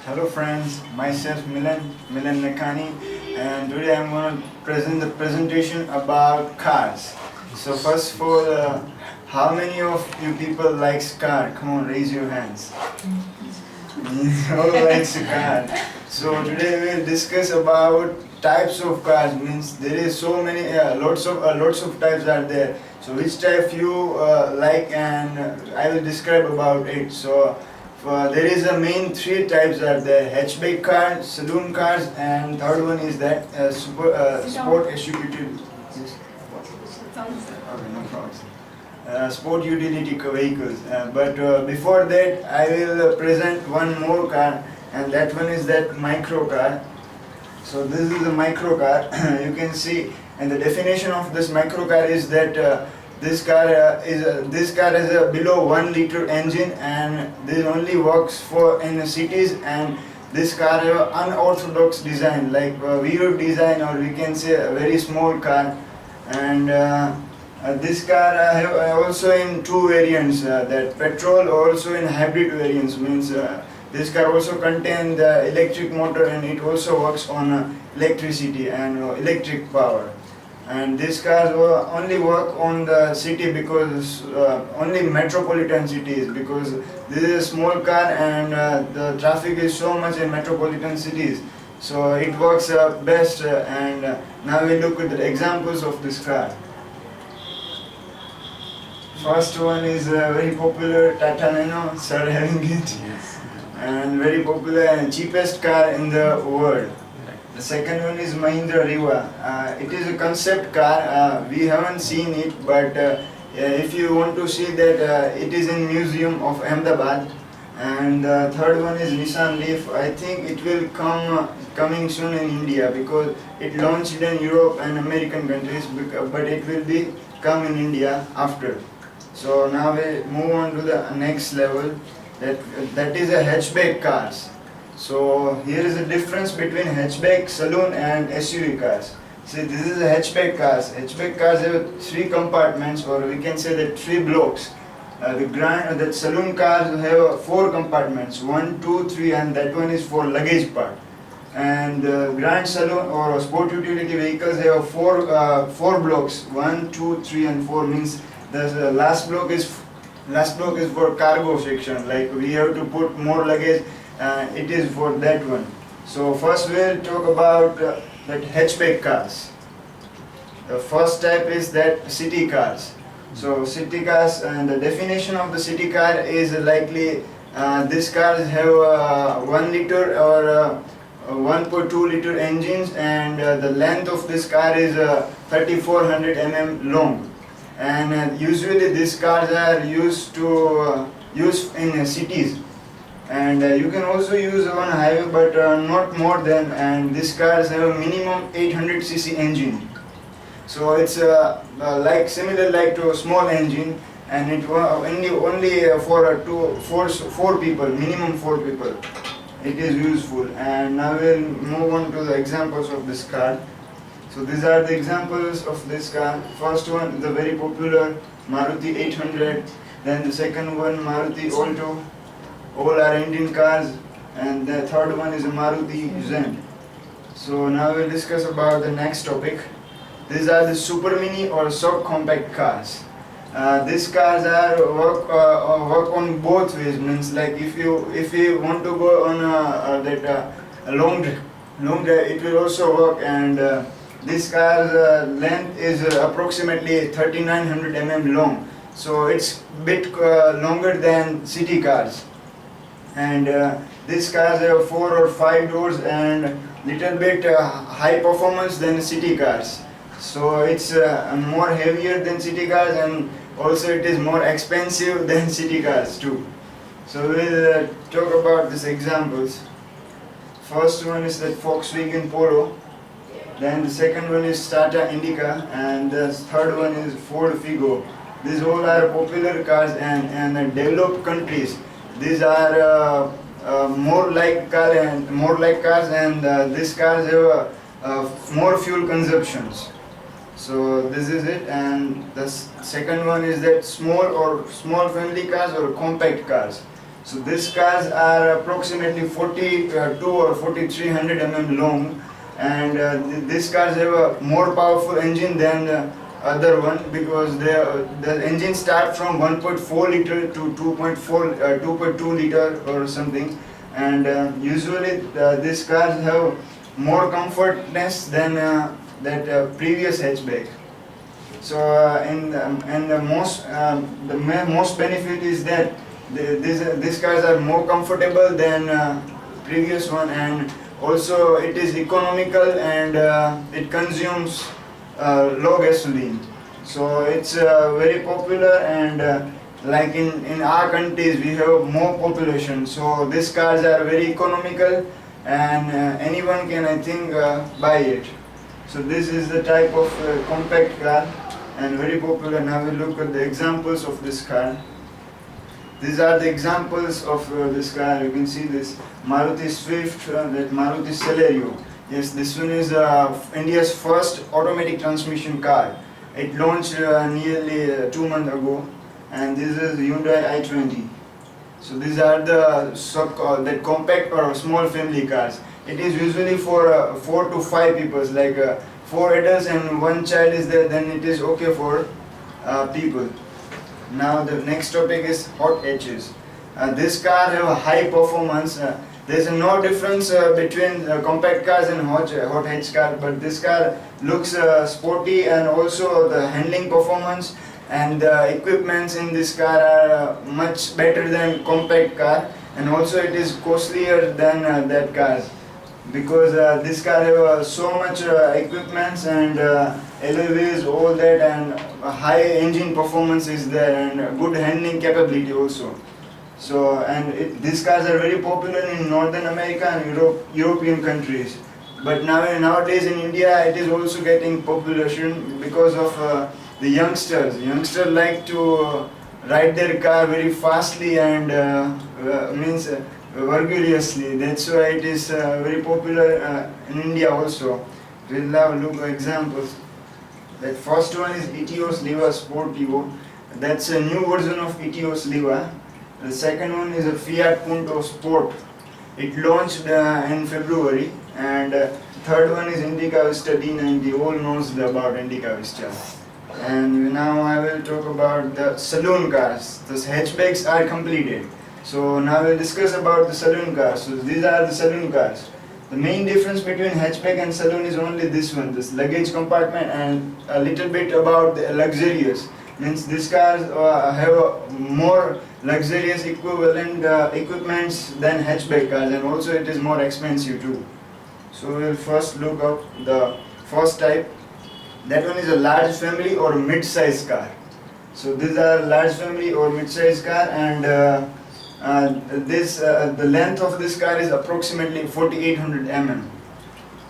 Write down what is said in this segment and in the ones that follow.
Hello friends, myself Milan Nakani, and today I'm going to present the presentation about cars. So first of all, how many of you people likes car? Come on, raise your hands. All likes a car. So today we'll discuss about types of cars. Means there is so many, lots of types are there. So which type you like, and I will describe about it. So there is a main three types are there: hatchback cars, saloon cars, and third one is that sport SUV. Yes. Okay, no problem. Sport utility vehicles. But before that, I will present one more car, and that one is that micro car. So this is a micro car. You can see, and the definition of this micro car is that this car has a below 1 liter engine, and this only works for in the cities. And this car have a unorthodox design, like weird design, or we can say a very small car. And this car have also in two variants, that petrol, also in hybrid variants. Means this car also contain the electric motor, and it also works on electricity and electric power. And this car only work on the city, because only metropolitan cities, because this is a small car, and the traffic is so much in metropolitan cities. So it works best. And now we look at the examples of this car. First one is very popular Tata Nano, sir having it, and very popular and cheapest car in the world. The second one is Mahindra Riva. It is a concept car. We haven't seen it, but if you want to see that, it is in Museum of Ahmedabad. And the third one is Nissan Leaf. I think it will coming soon in India, because it launched in Europe and American countries, but it will be come in India after. So now we move on to the next level. That is a hatchback cars. So here is the difference between hatchback, saloon, and SUV cars. See, this is a hatchback cars. Hatchback cars have three compartments, or we can say that three blocks. The saloon cars have four compartments, 1, 2, 3, and that one is for luggage part. And grand saloon or sport utility vehicles have four blocks, 1, 2, 3, and 4. Means the last block is for cargo section, like we have to put more luggage. It is for that one. So first we'll talk about that hatchback cars. The first type is that city cars. So city cars, and the definition of the city car is likely these cars have 1 liter or 1.2 liter engines, and the length of this car is 3400 long. And usually these cars are used in cities, and you can also use on highway, but not more than. And these cars have a minimum 800 cc engine, so it's like similar like to a small engine, and it only for four people, minimum 4 people. It is useful. And now we'll move on to the examples of this car. So these are the examples of this car. First one, the very popular Maruti 800. Then the second one, Maruti Alto. All are Indian cars. And the third one is a Maruti Zen. So now we'll discuss about the next topic. These are the super mini or subcompact cars. These cars are work on both ways. Means like if you want to go on a long drive, it will also work. And this car's length is approximately 3900 long, so it's bit longer than city cars. And these cars have 4 or 5 doors, and little bit high performance than city cars. So it's more heavier than city cars, and also it is more expensive than city cars too. So we'll talk about these examples. First one is that Volkswagen Polo. Then the second one is Tata Indica, and the third one is Ford Figo. These all are popular cars, and in developed countries, these are more like cars, and these cars have more fuel consumptions. So this is it. And the second one is that small family cars or compact cars. So these cars are approximately 42 or 4300 long, and these cars have a more powerful engine than the other one, because the engine start from 1.4 liter to 2.2 liter or something, and usually these cars have more comfortness than that previous hatchback. So and the most benefit is that these cars are more comfortable than previous one, and also it is economical, and it consumes low gasoline. So it's very popular, and like in our countries we have more population, so these cars are very economical, and anyone can, I think, buy it. So this is the type of compact car, and very popular. Now we look at the examples of this car. These are the examples of this car. You can see this Maruti Swift, that Maruti Celerio. Yes, this one is India's first automatic transmission car. It launched nearly 2 months ago, and this is Hyundai i20. So these are the that compact or small family cars. It is usually for 4 to 5 people, like 4 adults and 1 child is there, then it is okay for people. Now the next topic is hot hatches. This car have a high performance. There is no difference between compact cars and hot hatch car, but this car looks sporty, and also the handling performance and the equipments in this car are much better than compact car, and also it is costlier than that car, because this car have so much equipments and alloy wheels, all that, and high engine performance is there, and good handling capability also. So, and these cars are very popular in Northern America and European countries. But nowadays in India it is also getting population because of the youngsters. Youngsters like to ride their car very fastly and vigorously. That's why it is very popular in India also. We'll now look at examples. That first one is Etios Liva Sportivo. That's a new version of Etios Liva. The second one is a Fiat Punto Sport. It launched in February, and third one is Indica Vista D90. All knows about Indica Vista. And now I will talk about the saloon cars. The hatchbacks are completed. So now we'll discuss about the saloon cars. So these are the saloon cars. The main difference between hatchback and saloon is only this one, this luggage compartment, and a little bit about the luxurious. Means these cars have a more luxurious equivalent equipments than hatchback cars, and also it is more expensive too. So we'll first look up the first type. That one is a large family or mid-size car. So these are large family or mid-size car, and the length of this car is approximately 4800 mm.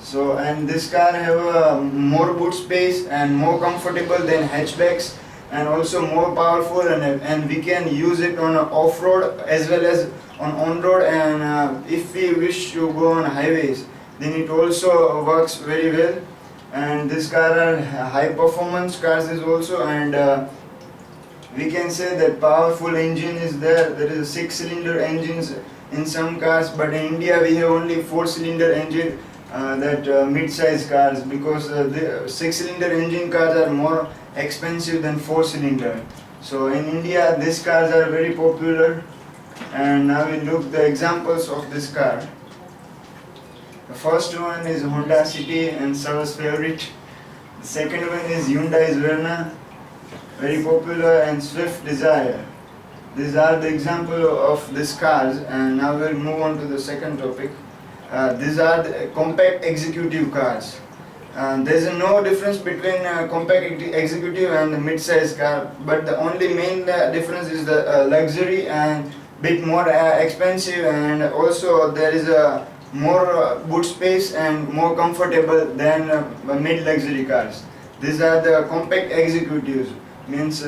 So, and this car have more boot space and more comfortable than hatchbacks, and also more powerful, and we can use it on off-road as well as on-road, and if we wish to go on highways, then it also works very well. And this car are high performance cars is also, and we can say that powerful engine is there. There is a 6-cylinder engines in some cars, but in India we have only 4-cylinder engine, mid-size cars, because the 6-cylinder engine cars are more expensive than 4-cylinder. So in India these cars are very popular, and now we look the examples of this car. The first one is Honda City and Sarah's favorite. The second one is Hyundai Verna, very popular, and Swift Desire. These are the example of these cars, and now we'll move on to the second topic. These are the compact executive cars. There is no difference between compact executive and the mid-size car, but the only main difference is the luxury and bit more expensive, and also there is a more boot space and more comfortable than mid-luxury cars. These are the compact executives. Means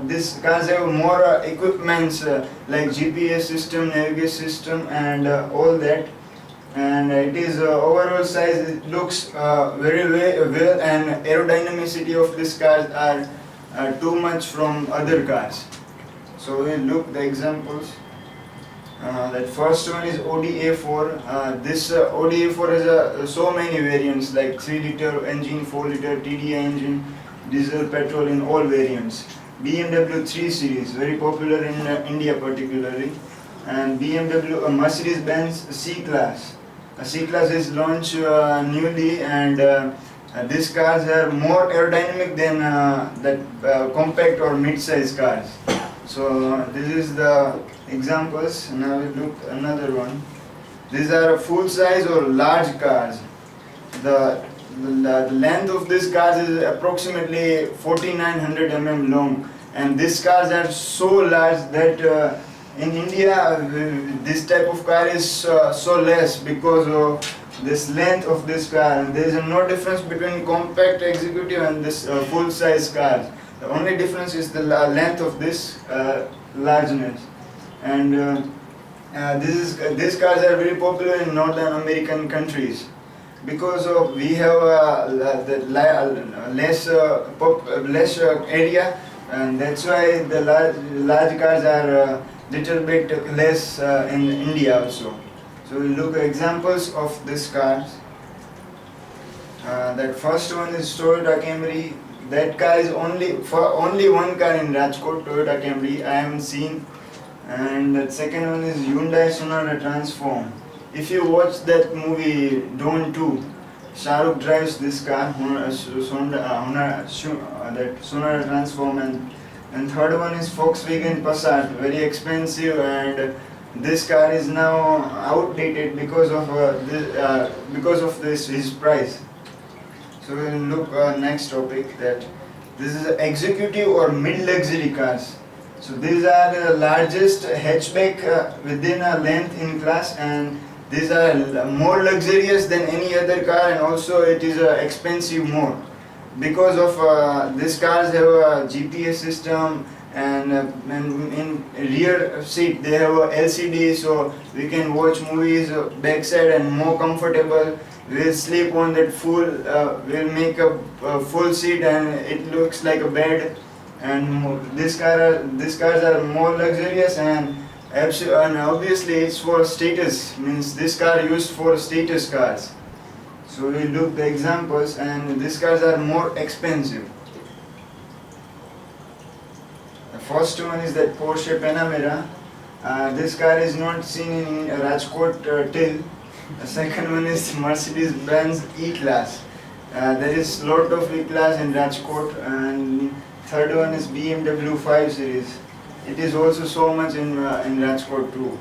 these cars have more equipments like GPS system, navigation system, and all that. And it is overall size. It looks very well, and aerodynamicity of these cars are too much from other cars. So we look the examples. That first one is ODA4. This ODA4 has so many variants like 3 liter engine, 4 liter TDI engine, diesel, petrol in all variants. BMW 3 Series, very popular in India particularly. And BMW, Mercedes-Benz C-Class. C-Class is launched newly, and these cars are more aerodynamic than compact or mid-size cars. So this is the examples. Now we look another one. These are full-size or large cars. The length of these cars is approximately 4900 long, and these cars are so large that in India this type of car is so less because of this length of this car. And there is no difference between compact executive and this full-size cars. The only difference is the length of this largeness. And these cars are very popular in Northern American countries because of we have less area, and that's why the large cars are little bit less in India also. So we look at examples of these cars. That first one is Toyota Camry. That car is only one car in Rajkot, Toyota Camry. I haven't seen. And the second one is Hyundai Sonata Transform. If you watch that movie Dawn 2, Shah Rukh drives this car, that Sonata Transform. And third one is Volkswagen Passat, very expensive, and this car is now outdated because of this his price. So we'll look next topic, that this is executive or mid-luxury cars. So these are the largest hatchback within a length in class, and these are more luxurious than any other car, and also it is expensive more because of these cars have a GPS system, and in rear seat they have a LCD, so we can watch movies backside and more comfortable. We'll sleep on that full, we'll make a full seat and it looks like a bed. And these cars are more luxurious, and obviously it's for status, means this car used for status cars. So we look the examples, and these cars are more expensive. The first one is that Porsche Panamera. This car is not seen in Rajkot till. The second one is Mercedes-Benz E-Class. There is lot of E-Class in Rajkot. And third one is BMW 5 Series. It is also so much in Rajkot too.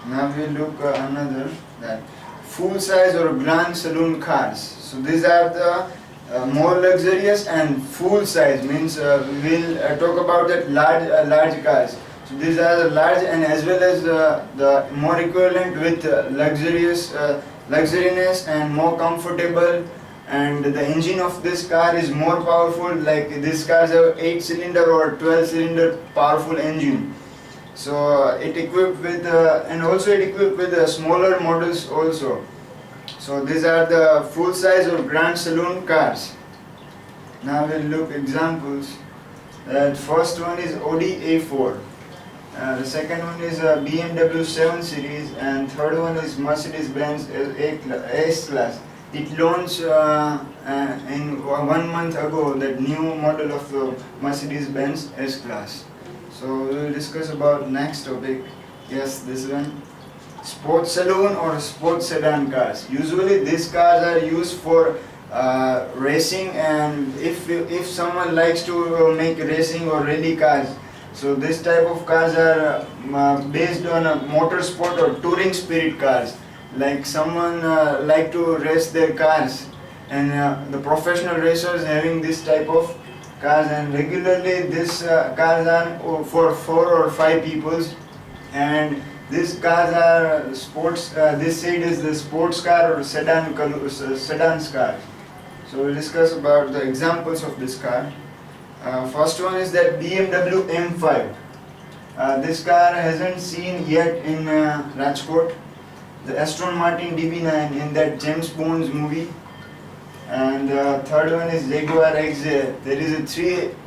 Now we look another, that full-size or grand saloon cars. So these are the more luxurious and full-size, means we'll talk about that large cars. So these are the large, and as well as the more equivalent with luxuriness and more comfortable. And the engine of this car is more powerful, like these cars have 8-cylinder or 12-cylinder powerful engine. So it equipped with and also it equipped with smaller models also. So these are the full size or grand saloon cars. Now we'll look examples. That first one is Audi A4. The second one is BMW 7 Series, and third one is Mercedes-Benz S-Class. It launched in 1 month ago, that new model of Mercedes-Benz S-Class. So we will discuss about next topic. Yes, this one. Sports saloon or sports sedan cars. Usually these cars are used for racing, and if someone likes to make racing or rally cars, so this type of cars are based on a motorsport or touring spirit cars. Like someone like to race their cars, and the professional racers having this type of cars, and regularly these cars are for 4 or 5 people, and these cars are sports. This side is the sports car or sedan car. So we'll discuss about the examples of this car. First one is that BMW M5. This car hasn't seen yet in Rajkot. The Aston Martin DB9 in that James Bond's movie. And third one is Jaguar XJ. There is a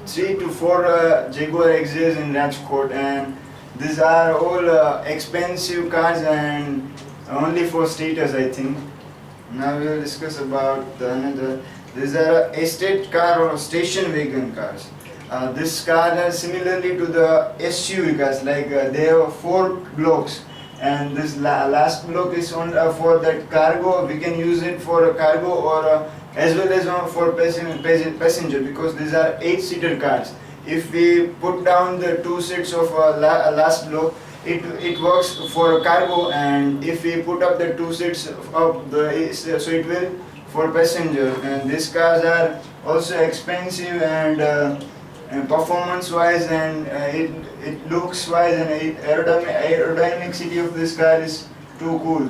3 to 4 Jaguar XJs in Rajkot, and These are all expensive cars and only for status, I think. Now we will discuss about the another. These are estate car or station wagon cars. This car is similarly to the SUV cars, like they have 4 blocks, and this last block is on for that cargo. We can use it for a cargo or as well as for passenger, because these are 8-seater cars. If we put down the 2 seats of last block, it works for cargo, and if we put up the 2 seats of the so it will for passenger. And these cars are also expensive and performance wise, and it looks wise, and aerodynamicity of this car is too cool.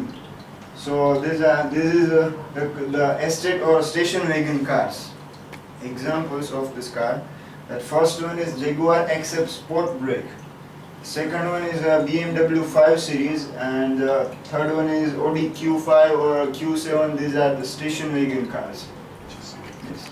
So this is the estate or station wagon cars. Examples of this car. That first one is Jaguar XF Sport Brake. Second one is BMW 5 Series, and third one is Audi Q5 or Q7. These are the station wagon cars. Yes.